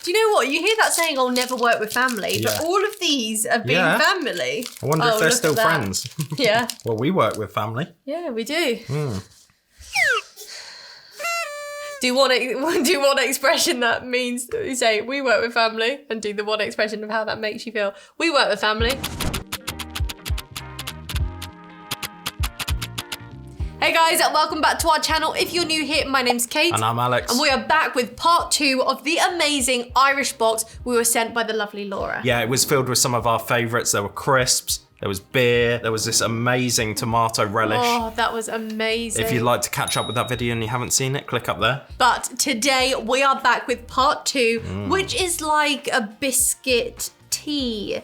Do you know what? You hear that saying, I'll never work with family, but all of these have been family. I wonder if they're still friends. Yeah. Well, we work with family. Yeah, we do. Do one expression that means, you say, we work with family, and do the one expression of how that makes you feel. We work with family. Hey guys, welcome back to our channel. If you're new here, my name's Kate. And I'm Alex. And we are back with part 2 of the amazing Irish box we were sent by the lovely Laura. Yeah, it was filled with some of our favourites. There were crisps, there was beer, there was this amazing tomato relish. Oh, that was amazing. If you'd like to catch up with that video and you haven't seen it, click up there. But today we are back with part 2, which is like a biscuit tea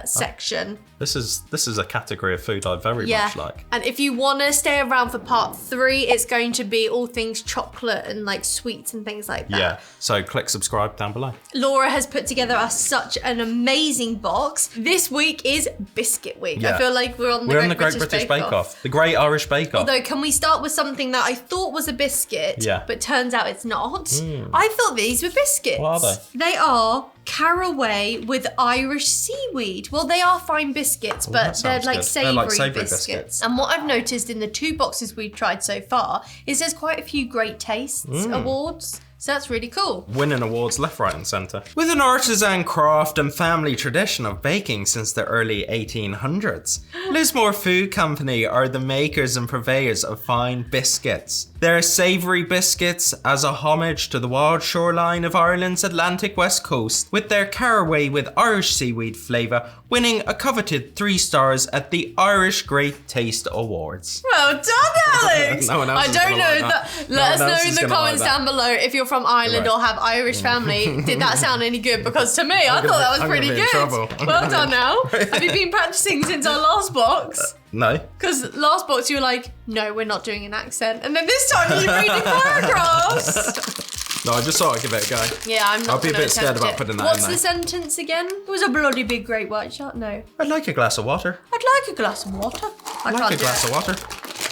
section. This is a category of food I very much like. And if you want to stay around for part 3, it's going to be all things chocolate and like sweets and things like that. Yeah, so click subscribe down below. Laura has put together such an amazing box. This week is Biscuit Week. Yeah. I feel like we're on the Great British Bake Off. The Great Irish Bake Off. Although, can we start with something that I thought was a biscuit, but turns out it's not? I thought these were biscuits. What are they? They are Caraway with Irish seaweed. Well, they are fine biscuits, but they're like savoury biscuits. And what I've noticed in the 2 boxes we've tried so far is there's quite a few great tastes awards. So that's really cool. Winning awards left, right and centre. With an artisan craft and family tradition of baking since the early 1800s, Lismore Food Company are the makers and purveyors of fine biscuits. They're savoury biscuits as a homage to the wild shoreline of Ireland's Atlantic west coast, with their Caraway with Irish seaweed flavour winning a coveted 3 stars at the Irish Great Taste Awards. Well done, Alex! No one else I don't know that. Let us know in the comments down below if you're from Ireland or have Irish family. Did that sound any good? Because to me, I thought that was pretty good. Well done now. Have you been practicing since our last box? No. Because last box you were like, no, we're not doing an accent. And then this time you're reading paragraphs. No, I just thought I'd give it a go. Yeah, I'm not. I'll be a bit scared about putting that in there. What's the sentence again? It was a bloody big great white shark. No. I'd like a glass of water. I'd like a glass of water. I'd like a glass of water.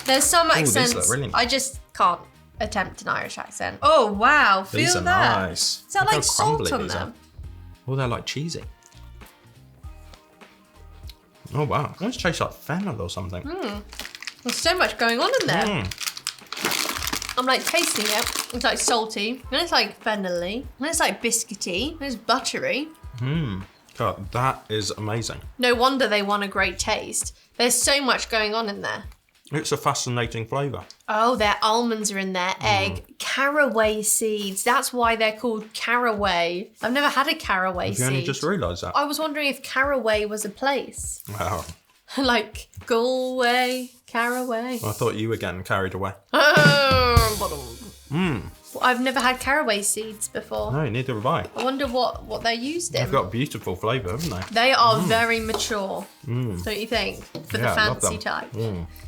There's some accents. These look really nice. I just can't attempt an Irish accent. Oh wow, feel these are that. Nice. Is that like salt on them? Oh, they're like cheesy. Oh wow, those taste like fennel or something. There's so much going on in there. I'm like tasting it. It's like salty, and it's like fennelly, and it's like biscuity, and it's buttery. God, that is amazing. No wonder they won a great taste. There's so much going on in there. It's a fascinating flavour. Oh, their almonds are in there, egg, caraway seeds. That's why they're called Caraway. I've never had a caraway seed. You only just realised that? I was wondering if Caraway was a place. Wow. Like Galway, Caraway. I thought you were getting carried away. Well, I've never had caraway seeds before. No, neither have I. I wonder what they're used in. They've got beautiful flavour, haven't they? They are very mature, don't you think? For the fancy type.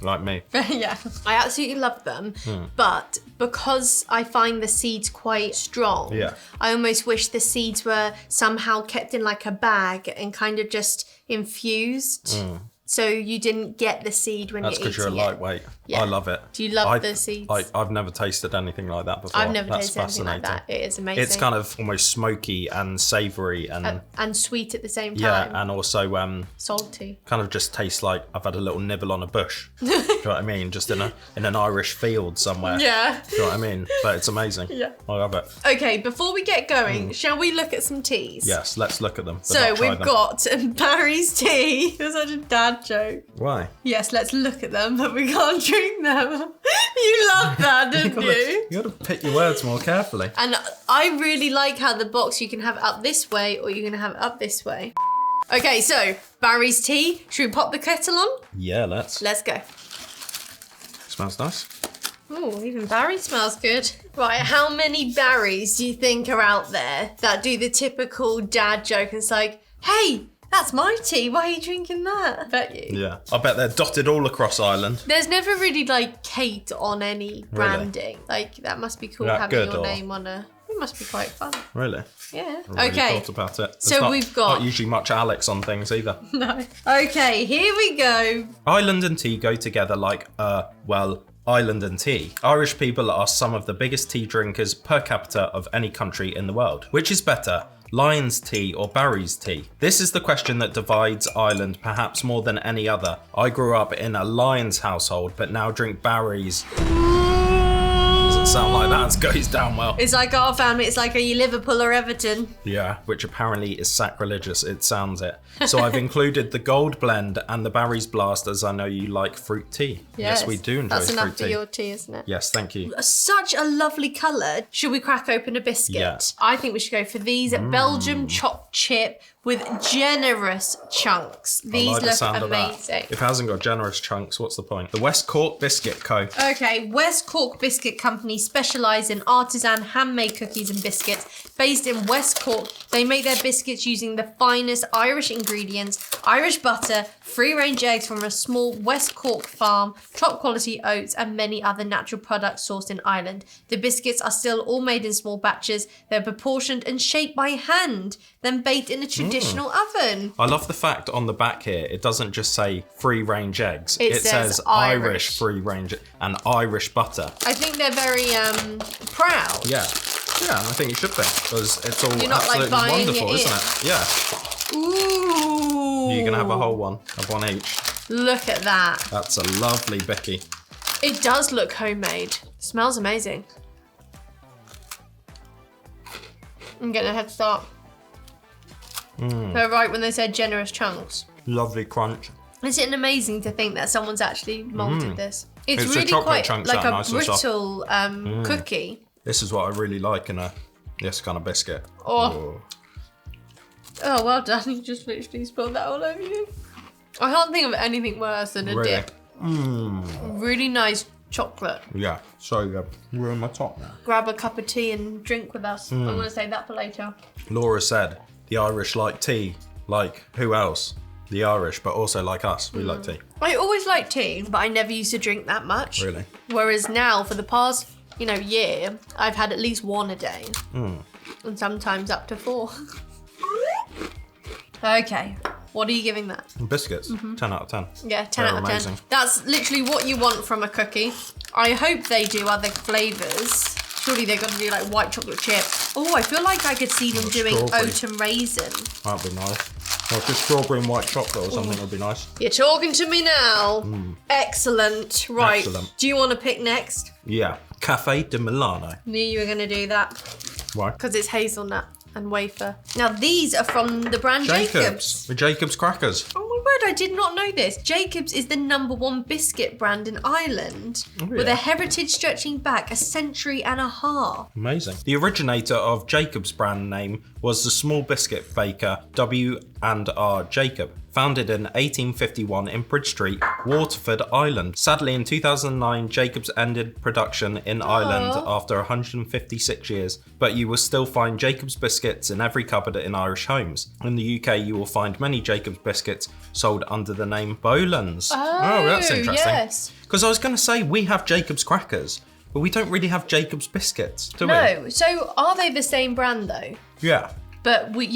Like me. Yeah, I absolutely love them. But because I find the seeds quite strong, I almost wish the seeds were somehow kept in like a bag and kind of just infused. So you didn't get the seed when you're eating it. That's because you're lightweight. Yeah. I love it. Do you love the seeds? I've never tasted anything like that before. I've never tasted anything like that. It is amazing. It's kind of almost smoky and savoury and sweet at the same time. Yeah, and also salty. Kind of just tastes like I've had a little nibble on a bush. Do you know what I mean? Just in an Irish field somewhere. Yeah. Do you know what I mean? But it's amazing. Yeah. I love it. Okay, before we get going, shall we look at some teas? Yes, let's look at them. So we've got Barry's tea. It was such a dad joke. Why? Yes, let's look at them, but we can't drink them. You loved that, didn't you? You got to pick your words more carefully. And I really like how the box, you can have it up this way or you can have it up this way. Okay, so Barry's tea. Should we pop the kettle on? Yeah, let's. Let's go. Smells nice. Oh, even Barry smells good. Right, how many Barrys do you think are out there that do the typical dad joke and it's like, hey, that's my tea, why are you drinking that? I bet you. Yeah, I bet they're dotted all across Ireland. There's never really like Kate on any branding. Really? Like that must be cool having your name on a... It must be quite fun. Really? Yeah. I really thought about it. So we've got... Not usually much Alex on things either. No. Okay, here we go. Ireland and tea go together like, Ireland and tea. Irish people are some of the biggest tea drinkers per capita of any country in the world. Which is better, Lyon's tea or Barry's tea? This is the question that divides Ireland perhaps more than any other. I grew up in a Lyon's household, but now drink Barry's. Doesn't sound like that goes down well. It's like our family, it's like, are you Liverpool or Everton? Yeah, which apparently is sacrilegious, it sounds it. So I've included the Gold Blend and the Barry's Blast, as I know you like fruit tea. Yes, we do enjoy fruit tea. That's enough for your tea, isn't it? Yes, thank you. Such a lovely colour. Should we crack open a biscuit? Yeah. I think we should go for these Belgium chopped chip with generous chunks. These look amazing. If it hasn't got generous chunks, what's the point? The West Cork Biscuit Co. Okay, West Cork Biscuit Company specialise in artisan handmade cookies and biscuits. Based in West Cork, they make their biscuits using the finest Irish ingredients, Irish butter, free-range eggs from a small West Cork farm, top-quality oats, and many other natural products sourced in Ireland. The biscuits are still all made in small batches. They're proportioned and shaped by hand, then baked in a traditional oven. I love the fact on the back here, it doesn't just say free-range eggs. It says Irish free-range and Irish butter. I think they're very proud. Yeah. Yeah, I think you should be, because it's all You're absolutely not, like, wonderful, isn't it? Yeah. Ooh. You can have a whole one, have one each. Look at that. That's a lovely bicky. It does look homemade. Smells amazing. I'm getting a head start. They're right when they said generous chunks. Lovely crunch. Isn't it amazing to think that someone's actually malted this? It's really quite like a brittle cookie. This is what I really like in this kind of biscuit. Oh, well done. You just literally spilled that all over you. I can't think of anything worse than a dip. Really nice chocolate. Yeah, so good. We're on my top now. Grab a cup of tea and drink with us. I'm going to save that for later. Laura said, the Irish like tea. Like, who else? The Irish, but also like us. We like tea. I always liked tea, but I never used to drink that much. Really? Whereas now, for the past, year, I've had at least one a day. And sometimes up to 4. Okay, what are you giving that? Biscuits, 10 out of 10. Yeah, 10 out of 10. Amazing. That's literally what you want from a cookie. I hope they do other flavours. Surely they're going to do like white chocolate chip. Oh, I feel like I could see them doing oat and raisin. That'd be nice. Or just strawberry and white chocolate or something would be nice. You're talking to me now. Excellent. Right. Excellent. Do you want to pick next? Yeah. Caffe di Milano. Knew you were going to do that. Why? Because it's hazelnut and wafer. Now these are from the brand Jacobs. The Jacobs crackers. Oh my word, I did not know this. Jacobs is the #1 biscuit brand in Ireland, with a heritage stretching back a century and a half. Amazing. The originator of Jacobs brand name was the small biscuit baker W&R Jacob, founded in 1851 in Bridge Street, Waterford, Ireland. Sadly, in 2009, Jacobs ended production in Ireland after 156 years, but you will still find Jacobs biscuits in every cupboard in Irish homes. In the UK, you will find many Jacobs biscuits sold under the name Bolan's. Oh, that's interesting. Yes. Because I was going to say, we have Jacobs crackers, but we don't really have Jacobs biscuits, do we? No. So are they the same brand though? Yeah. But we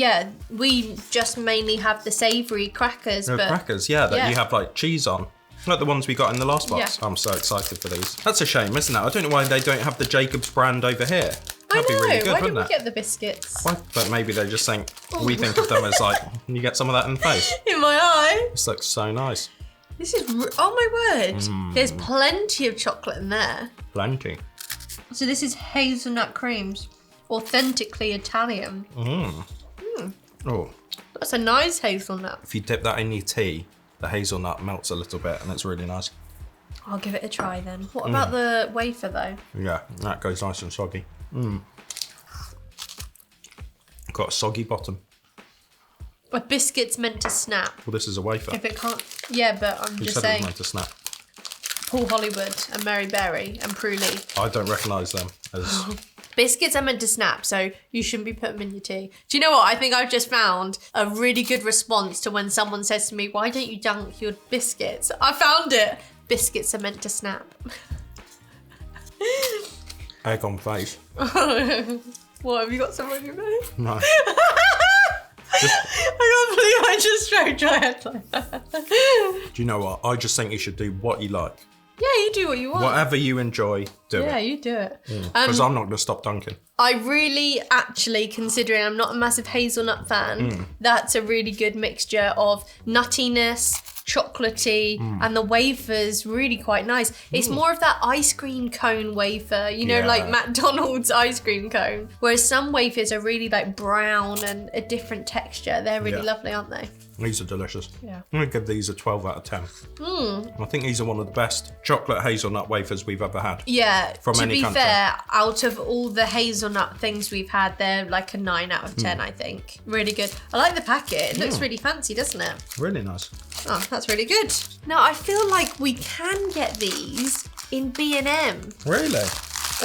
just mainly have the savoury crackers. Crackers, that you have like cheese on. Like the ones we got in the last box. Yeah. I'm so excited for these. That's a shame, isn't it? I don't know why they don't have the Jacobs brand over here. That'd be really good, wouldn't it? Why didn't we get the biscuits? Why? But maybe they're just saying, we think of them as like, you get some of that in the face. In my eye. This looks so nice. This is, oh my word. There's plenty of chocolate in there. Plenty. So this is hazelnut creams. Authentically Italian. Oh. That's a nice hazelnut. If you dip that in your tea, the hazelnut melts a little bit and it's really nice. I'll give it a try then. What about the wafer though? Yeah, that goes nice and soggy. Got a soggy bottom. A biscuit's meant to snap. Well, this is a wafer. If it can't, yeah, but I'm just saying. It was meant to snap. Paul Hollywood and Mary Berry and Prue Lee. I don't recognise them as... Biscuits are meant to snap, so you shouldn't be putting them in your tea. Do you know what? I think I've just found a really good response to when someone says to me, why don't you dunk your biscuits? I found it. Biscuits are meant to snap. Egg on face. What, have you got some on your face? No. I can't believe I just stroked my head like that. Do you know what? I just think you should do what you like. Yeah, you do what you want. Whatever you enjoy, do it. Yeah, you do it. Because I'm not going to stop dunking. I really, actually, considering I'm not a massive hazelnut fan, that's a really good mixture of nuttiness, chocolatey, and the wafer's really quite nice. It's more of that ice cream cone wafer, you know, like McDonald's ice cream cone. Whereas some wafers are really like brown and a different texture. They're really lovely, aren't they? These are delicious. Yeah. I'm going to give these a 12 out of 10. I think these are one of the best chocolate hazelnut wafers we've ever had. Yeah, from any country. To be fair, out of all the hazelnut things we've had, they're like a 9 out of 10, I think. Really good. I like the packet. It looks really fancy, doesn't it? Really nice. Oh, that's really good. Now, I feel like we can get these in B&M. Really?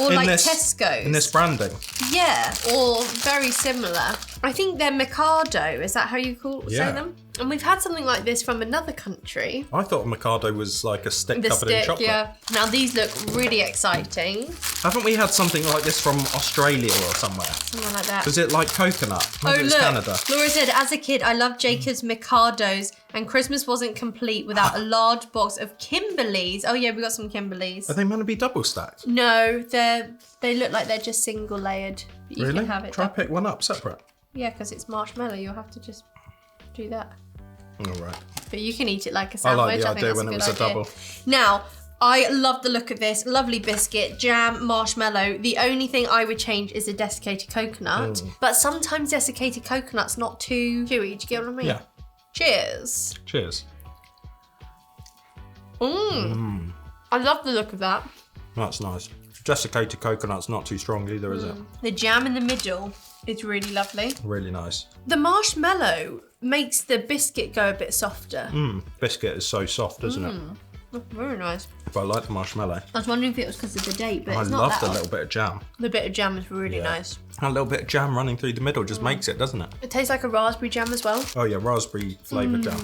Or like Tesco's. In this branding? Yeah, or very similar. I think they're Mikado. Is that how you say them? And we've had something like this from another country. I thought Mikado was like a stick covered in chocolate. Yeah. Now these look really exciting. Haven't we had something like this from Australia or somewhere? Something like that. Was it like coconut? Maybe it's Canada. Laura said, as a kid, I loved Jacob's Mikados, and Christmas wasn't complete without a large box of Kimberly's. Oh yeah, we got some Kimberly's. Are they meant to be double stacked? No, they look like they're just single layered. You really? Can have it. Try pick one up separate. Yeah, because it's marshmallow. You'll have to just do that. All right. But you can eat it like a sandwich. I like the idea when it was a double. Now, I love the look of this. Lovely biscuit, jam, marshmallow. The only thing I would change is the desiccated coconut. But sometimes desiccated coconut's not too chewy. Do you get what I mean? Yeah. Cheers. Cheers. I love the look of that. That's nice. Desiccated coconut's not too strong either, is it? The jam in the middle is really lovely. Really nice. The marshmallow makes the biscuit go a bit softer. Biscuit is so soft, isn't it? That's very nice. But I like the marshmallow. I was wondering if it was because of the date, but I it's not love that the little bit of jam. The bit of jam is really nice. A little bit of jam running through the middle just makes it, doesn't it? It tastes like a raspberry jam as well. Oh yeah, raspberry flavoured jam.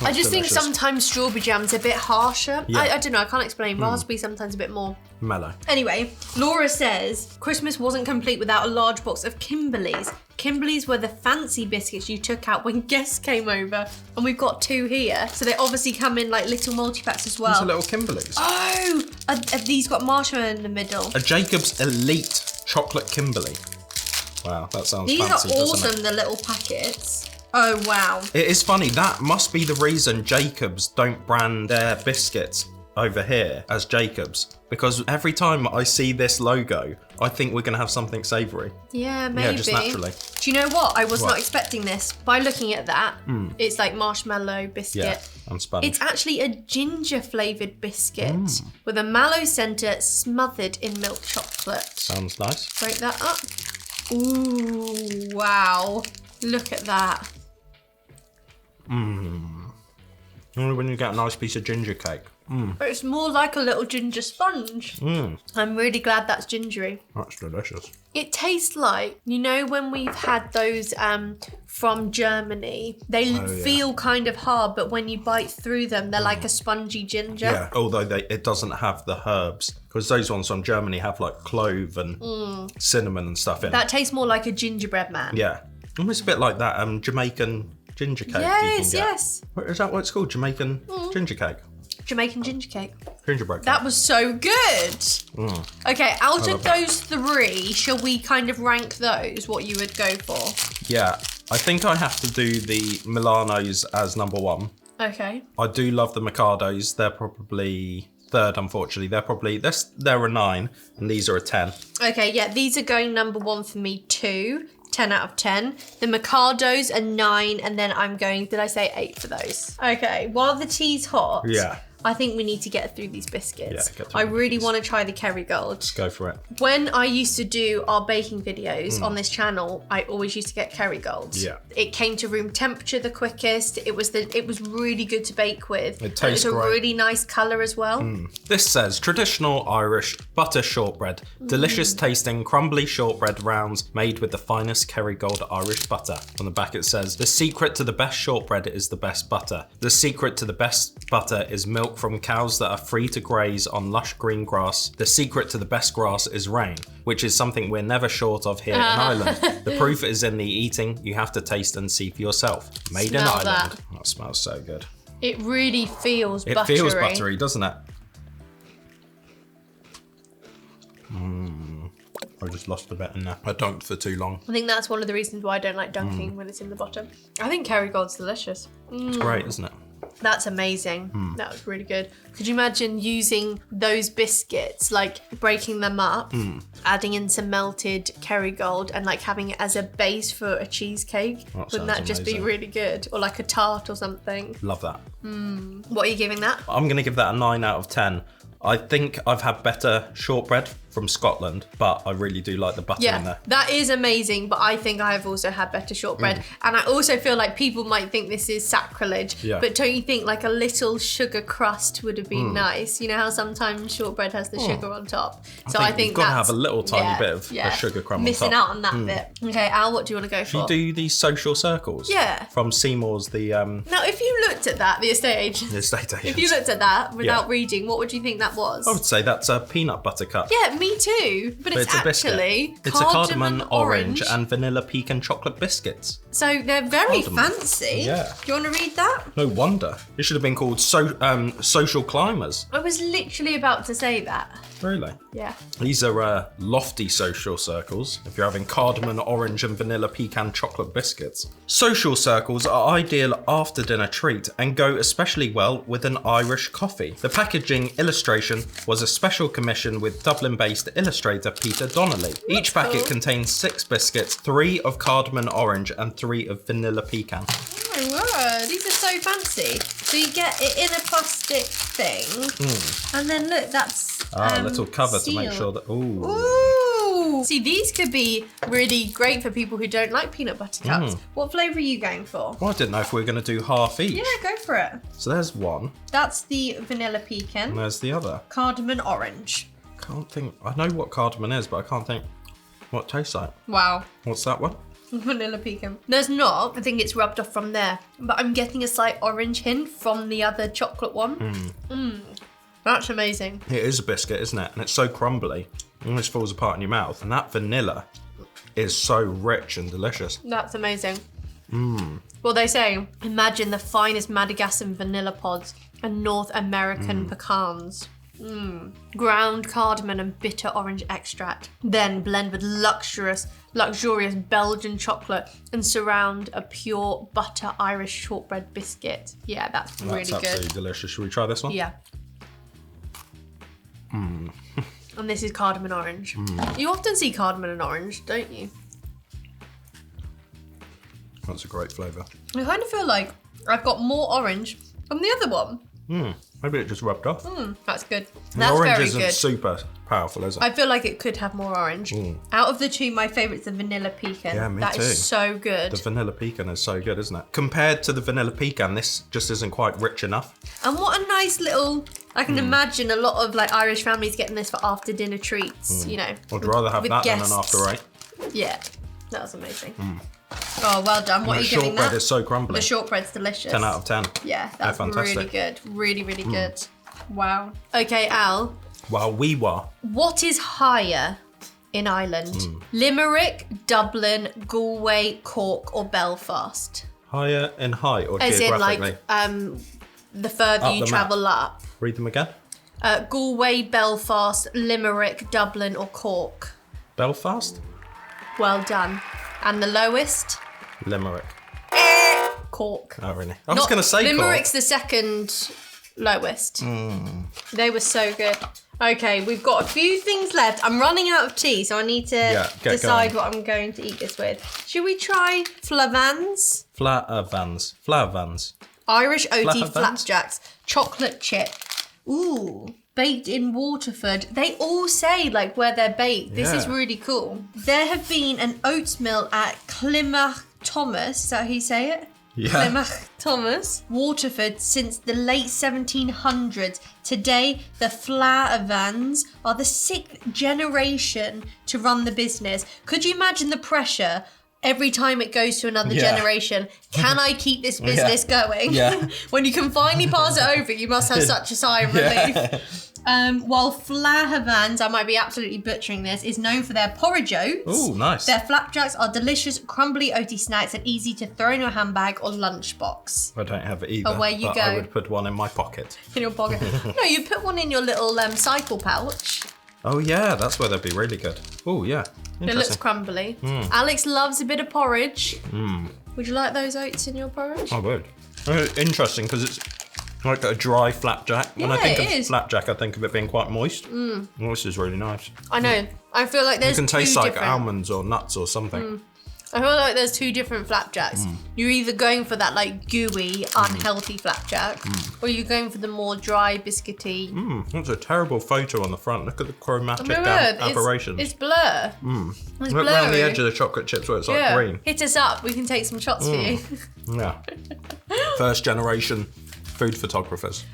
I just think sometimes strawberry jam's a bit harsher. Yeah. I don't know, I can't explain. Raspberry sometimes a bit more mellow. Anyway, Laura says, Christmas wasn't complete without a large box of Kimberly's. Kimberly's were the fancy biscuits you took out when guests came over. And we've got 2 here. So they obviously come in like little multi-packs as well. These are little Kimberly's. Oh! Have these got marshmallow in the middle? A Jacob's Elite Chocolate Kimberly. Wow, that sounds fancy, fancy, These are awesome, doesn't it? the little packets. Oh, wow. It is funny, that must be the reason Jacob's don't brand their biscuits over here as Jacob's. Because every time I see this logo, I think we're going to have something savoury. Yeah, maybe. Yeah, just naturally. Do you know what? I was not expecting this. By looking at that, it's like marshmallow biscuit. Yeah, and sponge. It's actually a ginger flavoured biscuit with a mallow centre smothered in milk chocolate. Sounds nice. Break that up. Ooh, wow. Look at that. Only when you get a nice piece of ginger cake. It's more like a little ginger sponge. I'm really glad that's gingery. That's delicious. It tastes like, you know, when we've had those from Germany, they feel kind of hard, but when you bite through them, they're like a spongy ginger. Yeah, although it doesn't have the herbs, because those ones from Germany have like clove and cinnamon and stuff in it. That tastes more like a gingerbread man. Yeah, almost a bit like that Jamaican ginger cake. Yes, yes. Is that what it's called? Jamaican ginger cake? Jamaican ginger cake. Gingerbread cake. That was so good. Okay, out of those 3, shall we kind of rank those, what you would go for? Yeah, I think I have to do the Milanos as number 1. Okay. I do love the Mikados. They're probably 3rd, unfortunately. They're a 9, and these are a 10. Okay, yeah, these are going number 1 for me, 2. 10 out of 10. The Mikados are 9, and then I'm going, did I say 8 for those? Okay, while the tea's hot, I think we need to get through these biscuits. Yeah, I really want to try the Kerrygold. Let's go for it. When I used to do our baking videos on this channel, I always used to get Kerrygold. Yeah. It came to room temperature the quickest. It was really good to bake with. It tastes great. It's a really nice colour as well. This says traditional Irish butter shortbread. Delicious tasting crumbly shortbread rounds made with the finest Kerrygold Irish butter. On the back it says, the secret to the best shortbread is the best butter. The secret to the best butter is milk from cows that are free to graze on lush green grass. The secret to the best grass is rain, which is something we're never short of here in Ireland. The proof is in the eating. You have to taste and see for yourself. Made in Ireland. That smells so good. It really feels buttery. It feels buttery, doesn't it? I just lost a bit in there. I dunked for too long. I think that's one of the reasons why I don't like dunking when it's in the bottom. I think Kerrygold's delicious. It's great, isn't it? That's amazing. That was really good. Could you imagine using those biscuits, like breaking them up, adding in some melted Kerrygold and like having it as a base for a cheesecake? Wouldn't that just be really good? Or like a tart or something? Love that. What are you giving that? I'm going to give that a 9 out of 10. I think I've had better shortbread from Scotland, but I really do like the butter in there. That is amazing, but I think I have also had better shortbread. And I also feel like people might think this is sacrilege, but don't you think like a little sugar crust would have been nice? You know how sometimes shortbread has the sugar on top? So I think you've got to have a little tiny bit of a sugar crumb missing on top. out on that bit. Okay, Al, what do you want to go for? You do these social circles? Yeah. From Seymours, the... Now, if you looked at that, the estate agent... The estate agent. If you looked at that without reading, what would you think that was? I would say that's a peanut butter cup. Yeah, me too. But it's actually it's a cardamom orange and vanilla pecan chocolate biscuits. So they're very fancy. Yeah. Do you want to read that? No wonder. It should have been called Social Climbers. I was literally about to say that. Really? Yeah. These are lofty social circles if you're having cardamom orange and vanilla pecan chocolate biscuits. Social circles are ideal after dinner treat and go especially well with an Irish coffee. The packaging illustration was a special commission with Dublin-based illustrator Peter Donnelly. Each packet contains 6 biscuits, 3 of cardamom orange and 3 of vanilla pecan. Oh my word, these are so fancy. So you get it in a plastic thing, and then look, that's a little cover sealed. to make sure that... Ooh. See, these could be really great for people who don't like peanut butter cups. What flavour are you going for? Well, I didn't know if we were going to do half each. Yeah, go for it. So there's one. That's the vanilla pecan. And there's the other. Cardamom orange. Can't think... I know what cardamom is, but I can't think what it tastes like. Wow. What's that one? Vanilla pecan. There's not. I think it's rubbed off from there. But I'm getting a slight orange hint from the other chocolate one. That's amazing. It is a biscuit, isn't it? And it's so crumbly. It almost falls apart in your mouth. And that vanilla is so rich and delicious. That's amazing. Well, they say, imagine the finest Madagascan vanilla pods and North American pecans. Ground cardamom and bitter orange extract. Then blend with luxurious Belgian chocolate and surround a pure butter Irish shortbread biscuit. Yeah, that's really good. That's absolutely delicious. Should we try this one? Yeah. And this is cardamom orange. You often see cardamom and orange, don't you? That's a great flavour. I kind of feel like I've got more orange than the other one. Maybe it just rubbed off. That's good. The That's orange very isn't good. super powerful, is it? I feel like it could have more orange. Out of the two, my favourite's the vanilla pecan. Yeah, me That too. is so good. The vanilla pecan is so good, isn't it? Compared to the vanilla pecan, this just isn't quite rich enough. And what a nice little... I can imagine a lot of like Irish families getting this for after dinner treats, you know. I'd rather have that than an after eight. Yeah, that was amazing. Oh, well done. What are you giving that? The shortbread is so crumbly. The shortbread's delicious. 10 out of 10. Yeah, that's really good. Really, really good. Wow. Okay, Al. Well, we were. What is higher in Ireland? Limerick, Dublin, Galway, Cork, or Belfast? Higher in height or As in, geographically? like, the further Up you the travel up. Read them again. Galway, Belfast, Limerick, Dublin, or Cork? Belfast? Well done. And the lowest? Limerick. Cork. Oh, really? I was going to say Limerick's the second lowest. They were so good. Okay, we've got a few things left. I'm running out of tea, so I need to decide what I'm going to eat this with. Should we try Flahavans? Flahavans. Irish oaty flapjacks. Chocolate chip. Ooh. Baked in Waterford. They all say like where they're baked. This is really cool. There have been an oats mill at Climach Thomas. Is that how you say it? Yeah. Climach Thomas, Waterford, since the late 1700s. Today, the Flahavans are the 6th generation to run the business. Could you imagine the pressure every time it goes to another generation? Can I keep this business going? Yeah. When you can finally pass it over, you must have such a sigh of relief. While Flahavans, I might be absolutely butchering this, is known for their porridge oats. Ooh, nice. Their flapjacks are delicious, crumbly oaty snacks and easy to throw in your handbag or lunchbox. I don't have it either. Away you but go. I would put one in my pocket. In your pocket. No, you put one in your little cycle pouch. Oh yeah, that's where they'd be really good. Oh yeah, it looks crumbly. Alex loves a bit of porridge. Would you like those oats in your porridge? I would. Interesting because it's like a dry flapjack. When I think of flapjack, I think of it being quite moist. This is really nice. I know. I feel like there's it can taste like almonds or nuts or something. I feel like there's two different flapjacks. You're either going for that like gooey, unhealthy flapjack, or you're going for the more dry, biscuity. That's a terrible photo on the front. Look at the chromatic aberrations. It's blur. Look around the edge of the chocolate chips where it's like green. Hit us up. We can take some shots for you. Yeah. First generation food photographers.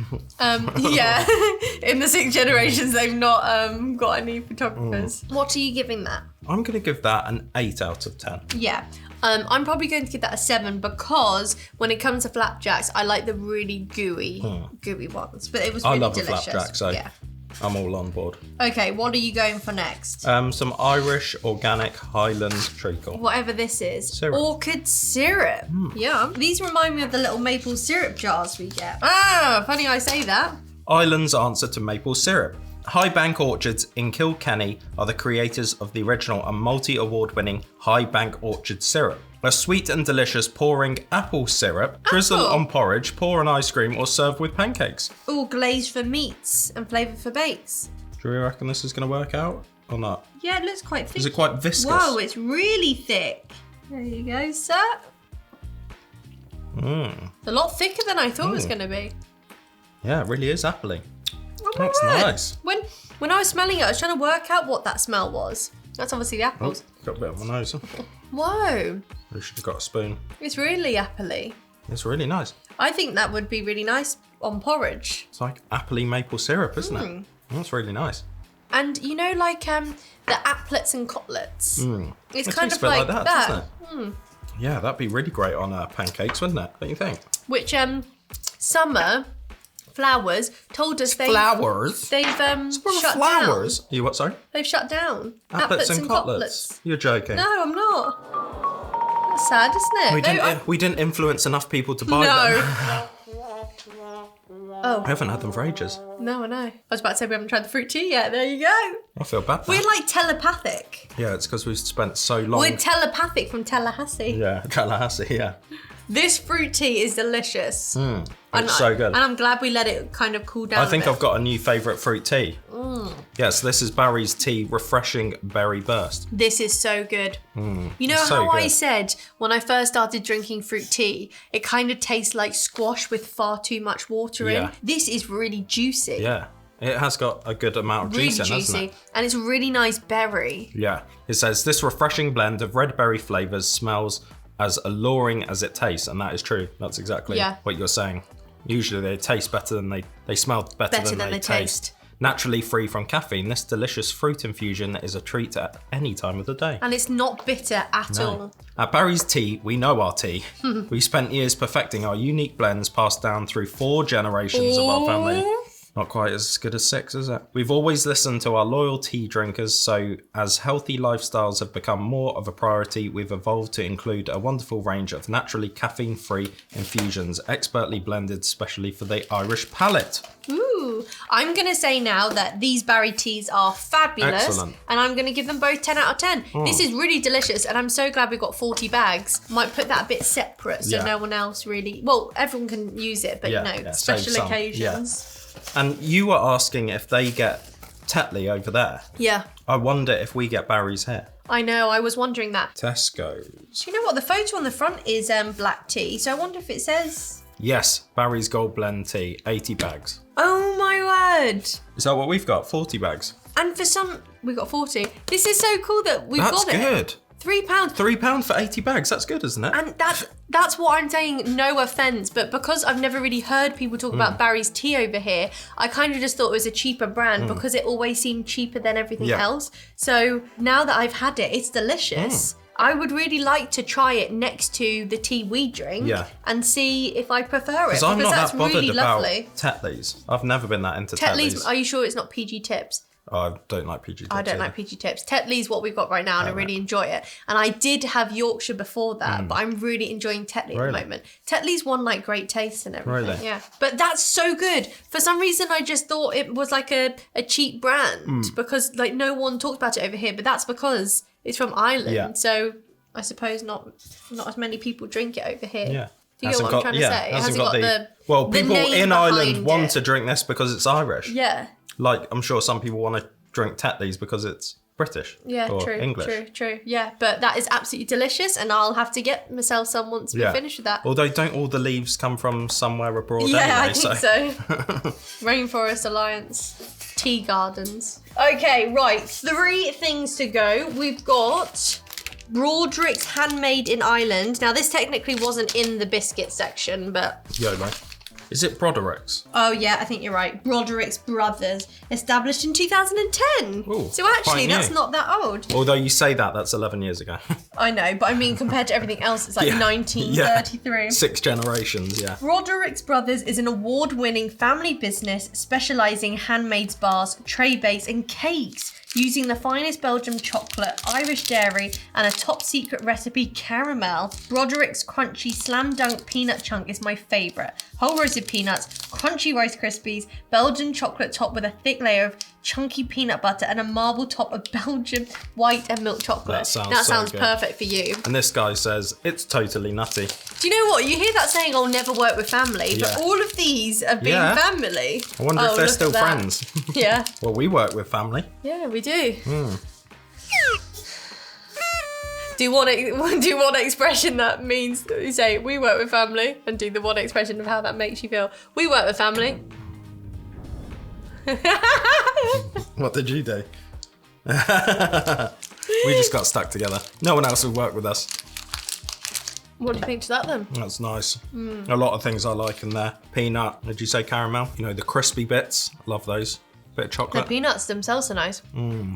In the 6 generations, they've not got any photographers. What are you giving that? I'm going to give that an 8 out of 10. Yeah. I'm probably going to give that a 7 because when it comes to flapjacks, I like the really gooey ones. But it was really delicious. I love a flapjack, so I'm all on board. Okay, what are you going for next? Some Irish organic Highland treacle. Whatever this is. Syrup. Orchid syrup. Yeah. These remind me of the little maple syrup jars we get. Ah, funny I say that. Ireland's answer to maple syrup. Highbank Orchards in Kilkenny are the creators of the original and multi-award-winning Highbank Orchard syrup. A sweet and delicious pouring apple syrup, drizzle on porridge, pour on ice cream, or serve with pancakes. All glazed for meats and flavoured for bakes. Do you reckon this is going to work out or not? Yeah, it looks quite thick. Is it quite viscous? Whoa, it's really thick. There you go, sir. It's a lot thicker than I thought it was going to be. Yeah, it really is appley. That's nice. When I was smelling it, I was trying to work out what that smell was. That's obviously the apples. Got a bit on my nose. Whoa. I should have got a spoon. It's really appley. It's really nice. I think that would be really nice on porridge. It's like appley maple syrup, isn't it? That's really nice. And you know, like the applets and cotlets. It's kind of like that. Doesn't it? Yeah, that'd be really great on pancakes, wouldn't it? Don't you think? Which Summer Flowers told us they've shut flowers? down. You what? Sorry. They've shut down. Applets and cotlets. You're joking. No, I'm not. That's sad, isn't it? We didn't influence enough people to buy them. Oh. I haven't had them for ages. No, I know. I was about to say we haven't tried the fruit tea yet. There you go. I feel bad. We're like telepathic. Yeah, it's because we've spent so long. We're telepathic from Tallahassee. Yeah, Tallahassee, yeah. This fruit tea is delicious. It's so good. And I'm glad we let it kind of cool down. I think I've got a new favourite fruit tea. Yes, this is Barry's Tea Refreshing Berry Burst. This is so good. You know how I said when I first started drinking fruit tea, it kind of tastes like squash with far too much water in? This is really juicy. Yeah. It has got a good amount of juice in, hasn't it? And it's really nice berry. Yeah. It says, this refreshing blend of red berry flavours smells as alluring as it tastes, and that is true. That's exactly what you're saying. Usually they taste better than they smell better than they taste. Naturally free from caffeine, this delicious fruit infusion is a treat at any time of the day. And it's not bitter at all. At Barry's Tea, we know our tea. We spent years perfecting our unique blends passed down through 4 generations of our family. Not quite as good as 6, is it? We've always listened to our loyal tea drinkers, so as healthy lifestyles have become more of a priority, we've evolved to include a wonderful range of naturally caffeine-free infusions, expertly blended specially for the Irish palate. Ooh, I'm going to say now that these berry teas are fabulous. Excellent. And I'm going to give them both 10 out of 10. This is really delicious, and I'm so glad we got 40 bags. Might put that a bit separate so no one else really... Well, everyone can use it, but special occasions. And you were asking if they get Tetley over there. Yeah. I wonder if we get Barry's here. I know, I was wondering that. Tesco's. You know what? The photo on the front is black tea, so I wonder if it says... Yes, Barry's Gold Blend Tea, 80 bags. Oh my word. Is that what we've got? 40 bags? And for some, we got 40. This is so cool that we've got it. That's good. £3. £3 for 80 bags. That's good, isn't it? And that's what I'm saying, no offence, but because I've never really heard people talk about Barry's tea over here, I kind of just thought it was a cheaper brand because it always seemed cheaper than everything else. So now that I've had it, it's delicious. I would really like to try it next to the tea we drink and see if I prefer it. Because I'm not that's that bothered really about lovely. Tetley's. I've never been that into Tetley's. Tetley's. Are you sure it's not PG Tips? I don't like PG tips. I don't like PG tips. Tetley's what we've got right now, and I really enjoy it. And I did have Yorkshire before that, but I'm really enjoying Tetley at the moment. Tetley's one like great taste and everything. Really? Yeah. But that's so good. For some reason, I just thought it was like a cheap brand because like no one talked about it over here. But that's because it's from Ireland. Yeah. So I suppose not as many people drink it over here. Yeah. Do you get what I'm trying to say? Hasn't got the well, people in Ireland want to drink this because it's Irish. Yeah. Like, I'm sure some people want to drink Tetley's because it's British or English. True. Yeah, but that is absolutely delicious, and I'll have to get myself some once we're finished with that. Although, don't all the leaves come from somewhere abroad anyway? I think so. Rainforest Alliance, tea gardens. Okay, right. 3 things to go. We've got Broderick's Handmade in Ireland. Now, this technically wasn't in the biscuit section, but... YOLO. Is it Broderick's? Oh, yeah, I think you're right. Broderick's Brothers, established in 2010. Ooh, so actually, that's not that old. Although you say that's 11 years ago. I know, but I mean, compared to everything else, it's like 1933. Yeah. 6 generations, yeah. Broderick's Brothers is an award-winning family business specialising in handmade bars, tray bakes and cakes, using the finest Belgian chocolate, Irish dairy, and a top-secret recipe caramel. Broderick's crunchy slam dunk peanut chunk is my favourite. Whole roasted peanuts, crunchy Rice Krispies, Belgian chocolate top with a thick layer of chunky peanut butter, and a marble top of Belgian white and milk chocolate. That sounds perfect for you. And this guy says, it's totally nutty. Do you know what? You hear that saying, I'll never work with family, but all of these have been family. I wonder if they're still friends. Yeah. Well, we work with family. Yeah, we do. Do one expression that means, you say, we work with family, and do the one expression of how that makes you feel. We work with family. What did you do? We just got stuck together. No one else would work with us. What do you think to that then? That's nice. A lot of things I like in there. Peanut, did you say caramel? You know, the crispy bits. Love those. Bit of chocolate. The peanuts themselves are nice.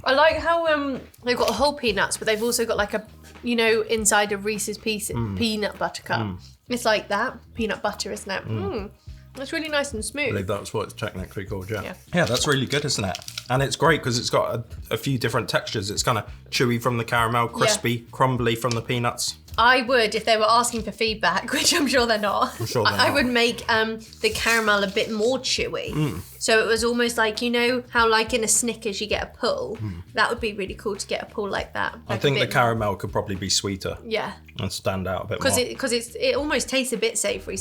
I like how they've got whole peanuts, but they've also got like a, you know, inside a Reese's Pieces peanut butter cup. It's like that. Peanut butter, isn't it? It's really nice and smooth. I believe that's what it's technically called, yeah. Yeah, that's really good, isn't it? And it's great because it's got a few different textures. It's kind of chewy from the caramel, crispy, crumbly from the peanuts. I would, if they were asking for feedback, which I'm sure they're not. I'm sure they're not. I would make the caramel a bit more chewy. So it was almost like, you know how like in a Snickers you get a pull? That would be really cool to get a pull like that. I think the caramel could probably be sweeter. Yeah. And stand out a bit more. Because it almost tastes a bit savoury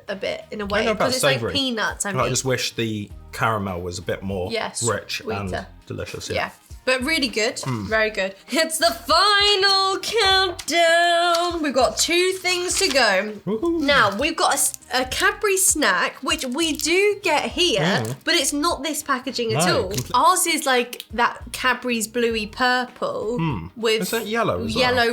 a bit in a way. Because it's like peanuts. I just wish the caramel was a bit more rich sweeter. And delicious. Yeah. But really good, very good. It's the final countdown. We've got 2 things to go. Woo-hoo. Now, we've got a Cadbury Snack, which we do get here, but it's not this packaging at all. Ours is like that Cadbury's bluey purple with is that yellow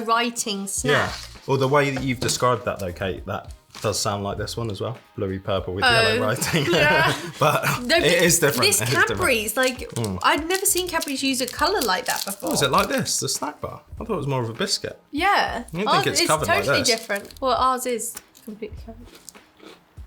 writing snack. Yeah. Well, the way that you've described that though, Kate, that does sound like this one as well. Bluey purple with yellow writing. Yeah. But it is different. This Cadbury's, like, I'd never seen Cadbury's use a colour like that before. Oh, is it like this, the snack bar? I thought it was more of a biscuit. Yeah. I don't think it's covered like this. It's totally different. Well, ours is completely covered.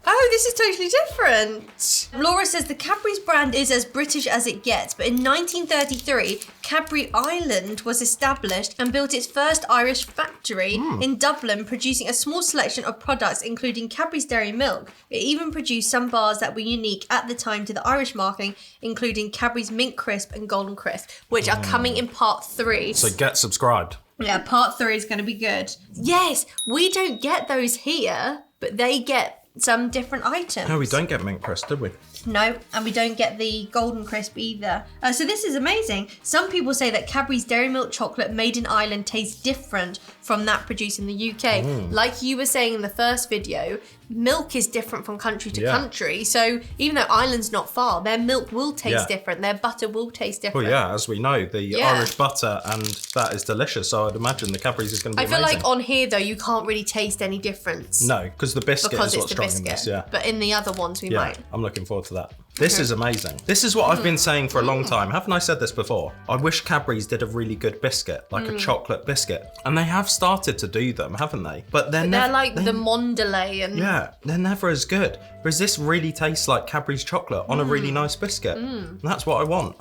Oh, this is totally different. Laura says the Cadbury's brand is as British as it gets, but in 1933, Cadbury Ireland was established and built its first Irish factory in Dublin, producing a small selection of products, including Cadbury's Dairy Milk. It even produced some bars that were unique at the time to the Irish market, including Cadbury's Mint Crisp and Golden Crisp, which are coming in part 3. So get subscribed. Yeah, part 3 is going to be good. Yes, we don't get those here, but they get some different items. No, we don't get Mint Crisp, did we? No, and we don't get the Golden Crisp either. So this is amazing. Some people say that Cadbury's Dairy Milk chocolate made in Ireland tastes different from that produced in the UK. Like you were saying in the first video, milk is different from country to country. So even though Ireland's not far, their milk will taste different. Their butter will taste different. Well, yeah, as we know, the Irish butter, and that is delicious. So I'd imagine the Cadbury's is going to be amazing. I feel like on here, though, you can't really taste any difference. No, because the biscuit is what's strong in this, But in the other ones, we might. I'm looking forward to that. This is amazing. This is what I've been saying for a long time. Haven't I said this before? I wish Cadbury's did a really good biscuit, like a chocolate biscuit. And they have started to do them, haven't they? But they're like the Mondelez and... Yeah, they're never as good. Whereas this really tastes like Cadbury's chocolate on a really nice biscuit. And that's what I want.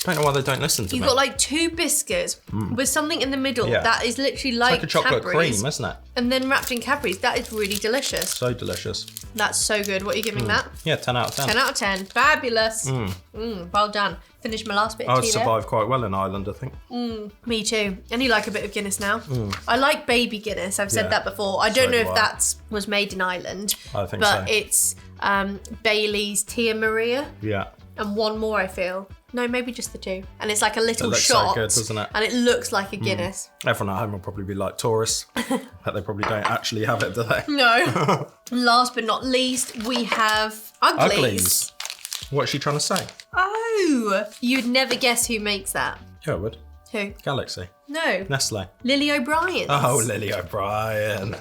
Don't know why they don't listen to me. You've got like 2 biscuits with something in the middle that is literally like a chocolate Cadbury's, cream, isn't it? And then wrapped in Cadbury's. That is really delicious. So delicious. That's so good. What are you giving that? Yeah, 10 out of 10. 10 out of 10. Fabulous. Well done. Finished my last bit of tea there. I'd survive quite well in Ireland, I think. Me too. And you like a bit of Guinness now? I like baby Guinness. I've said that before. I don't know if that was made in Ireland. I think so. But it's Bailey's Tia Maria. Yeah. And one more, I feel. No, maybe just the 2. And it's like a little looks shot. so good, doesn't it? And it looks like a Guinness. Everyone at home will probably be like tourists. But they probably don't actually have it, do they? No. Last but not least, we have Uglies. What's she trying to say? Oh, you'd never guess who makes that. Yeah, I would. Who? Galaxy. No. Nestle. Lily O'Brien's. Oh, Lily O'Brien.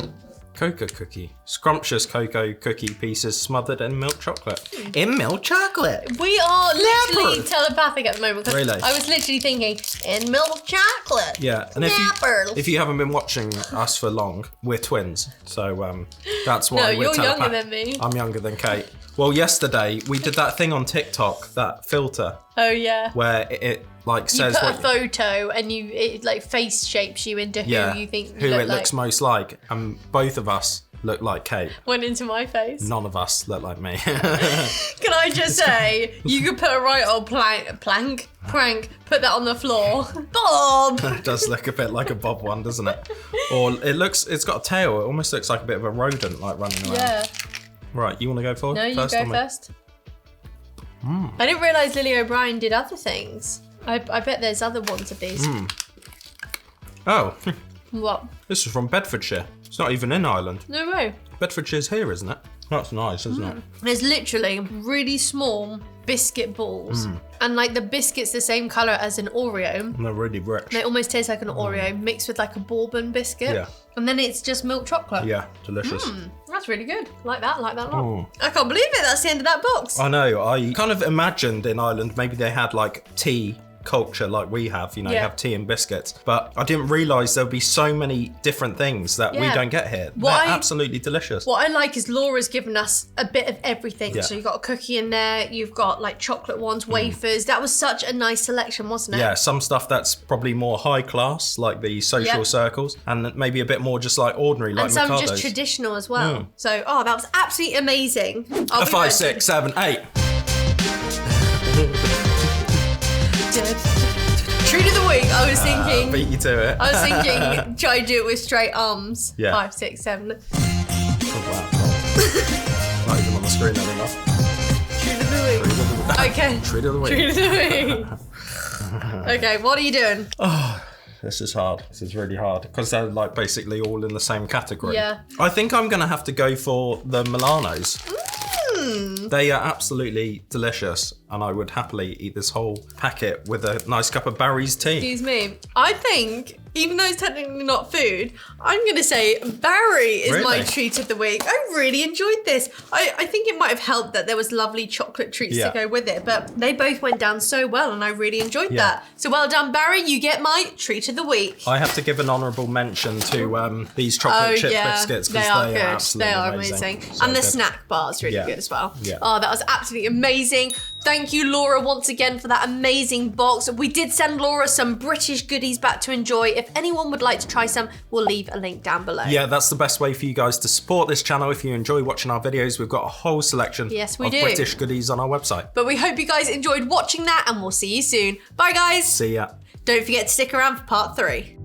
Cocoa cookie. Scrumptious cocoa cookie pieces smothered in milk chocolate. In milk chocolate? We are literally telepathic at the moment. Really? I was literally thinking, in milk chocolate. Yeah, and if you haven't been watching us for long, we're twins. So that's why we're telepathic. You're younger than me. I'm younger than Kate. Well, yesterday we did that thing on TikTok, that filter. Oh yeah. Where it like says you put a photo and it like face shapes you into who you think who it looks most like, and both of us look like Kate. Went into my face. None of us look like me. Can I just say, you could put a right old prank, put that on the floor. Bob! It does look a bit like a Bob one, doesn't it? Or it's got a tail. It almost looks like a bit of a rodent like running around. Yeah. Right, you want to go forward? No, you go first. I didn't realise Lily O'Brien did other things. I bet there's other ones of these. Oh. What? This is from Bedfordshire. It's not even in Ireland. No way. Bedfordshire's here, isn't it? That's nice, isn't it? There's literally really small biscuit balls. And like the biscuit's the same colour as an Oreo. And they're really rich. They almost taste like an Oreo mixed with like a bourbon biscuit. Yeah. And then it's just milk chocolate. Yeah, delicious. That's really good. Like that a lot. I can't believe it. That's the end of that box. I know. I kind of imagined in Ireland maybe they had like tea culture like we have, you have tea and biscuits, but I didn't realise there'd be so many different things that we don't get here. They're absolutely delicious. What I like is Laura's given us a bit of everything. So you've got a cookie in there, you've got like chocolate ones, wafers. That was such a nice selection, wasn't it? Yeah, some stuff that's probably more high class, like the social circles, and maybe a bit more just like ordinary, like Mikados. And some just Mikados. traditional as well. So, that was absolutely amazing. A 5, 6, 7, 8. Treat of the week. I was thinking. Beat you to it. I was thinking. Try to do it with straight arms. Yeah. 5, 6, 7. Oh wow! Not even on the screen anymore. Treat of the week. Okay. Treat of the week. Treat of the week. Okay, what are you doing? Oh, this is hard. This is really hard because they're like basically all in the same category. Yeah. I think I'm gonna have to go for the Milanos. They are absolutely delicious, and I would happily eat this whole packet with a nice cup of Barry's tea. Excuse me. I think, even though it's technically not food, I'm going to say Barry is my treat of the week. I really enjoyed this. I think it might have helped that there was lovely chocolate treats to go with it, but they both went down so well, and I really enjoyed that. So well done, Barry. You get my treat of the week. I have to give an honourable mention to these chocolate chip biscuits because they are good. Absolutely amazing. So and the snack bar is really good as well. Yeah. Oh, that was absolutely amazing. Thank you, Laura, once again for that amazing box. We did send Laura some British goodies back to enjoy. If anyone would like to try some, we'll leave a link down below. Yeah, that's the best way for you guys to support this channel. If you enjoy watching our videos, we've got a whole selection of British goodies on our website. But we hope you guys enjoyed watching that, and we'll see you soon. Bye, guys. See ya. Don't forget to stick around for part 3.